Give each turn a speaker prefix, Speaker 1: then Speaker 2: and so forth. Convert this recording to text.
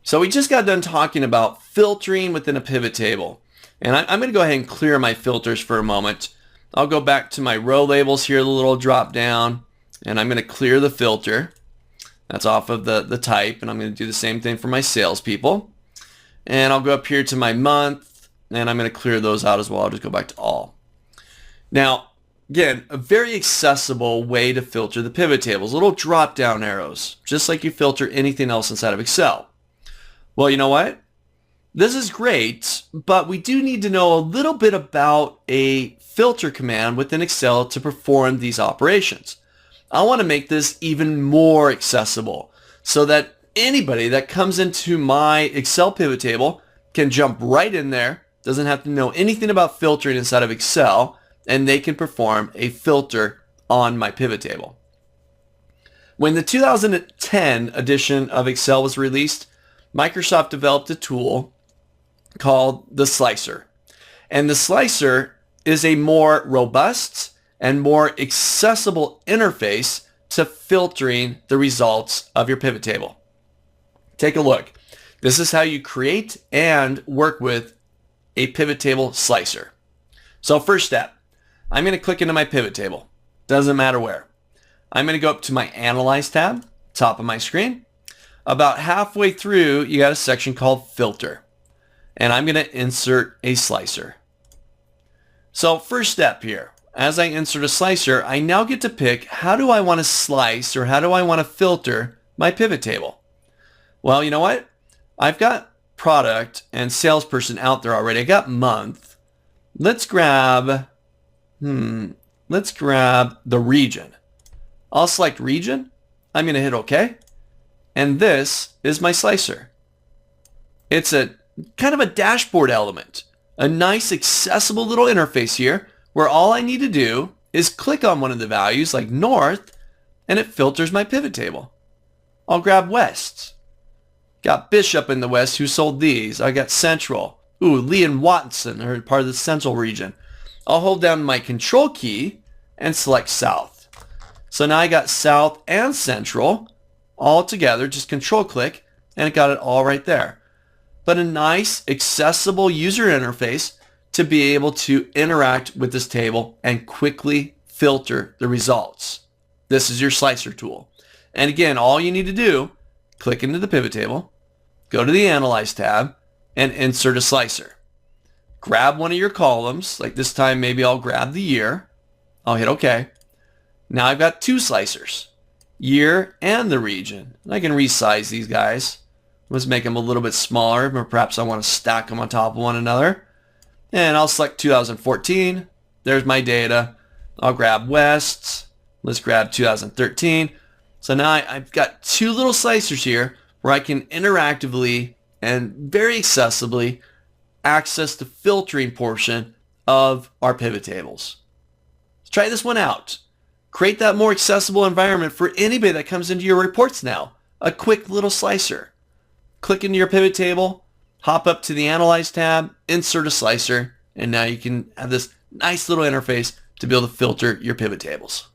Speaker 1: So we just got done talking about filtering within a pivot table. And I'm going to go ahead and clear my filters for a moment. I'll go back to my row labels here, the little drop down, and I'm going to clear the filter. That's off of the type, and I'm going to do the same thing for my salespeople. And I'll go up here to my month, and I'm going to clear those out as well. I'll just go back to all. Now, again, a very accessible way to filter the pivot tables, little drop down arrows, just like you filter anything else inside of Excel. Well, you know what? This is great, but we do need to know a little bit about a filter command within Excel to perform these operations. I want to make this even more accessible so that anybody that comes into my Excel pivot table can jump right in there, doesn't have to know anything about filtering inside of Excel, and they can perform a filter on my pivot table. When the 2010 edition of Excel was released, Microsoft developed a tool called the slicer. And the slicer is a more robust and more accessible interface to filtering the results of your pivot table. Take a look. This is how you create and work with a pivot table slicer. So first step, I'm going to click into my pivot table. Doesn't matter where. I'm going to go up to my Analyze tab, top of my screen. About halfway through, you got a section called Filter. And I'm going to insert a slicer. So first step here, as I insert a slicer, I now get to pick how do I want to slice or how do I want to filter my pivot table. Well, you know what? I've got product and salesperson out there already. I got month. Let's grab the region. I'll select region. I'm going to hit OK. And this is my slicer. It's a kind of a dashboard element, a nice accessible little interface here where all I need to do is click on one of the values like north and it filters my pivot table. I'll grab west. Got Bishop in the west who sold these. I got central. Ooh, Lee and Watson are part of the central region. I'll hold down my control key and select south. So now I got south and central all together, just control click, and it got it all right there. But a nice, accessible user interface to be able to interact with this table and quickly filter the results. This is your slicer tool. And again, all you need to do, click into the pivot table, go to the Analyze tab, and insert a slicer. Grab one of your columns, like this time maybe I'll grab the year. I'll hit OK. Now I've got two slicers, year and the region. And I can resize these guys. Let's make them a little bit smaller, or perhaps I want to stack them on top of one another. And I'll select 2014. There's my data. I'll grab West. Let's grab 2013. So now I've got two little slicers here where I can interactively and very accessibly access the filtering portion of our pivot tables. Let's try this one out. Create that more accessible environment for anybody that comes into your reports now. A quick little slicer. Click into your pivot table, hop up to the Analyze tab, insert a slicer, and now you can have this nice little interface to be able to filter your pivot tables.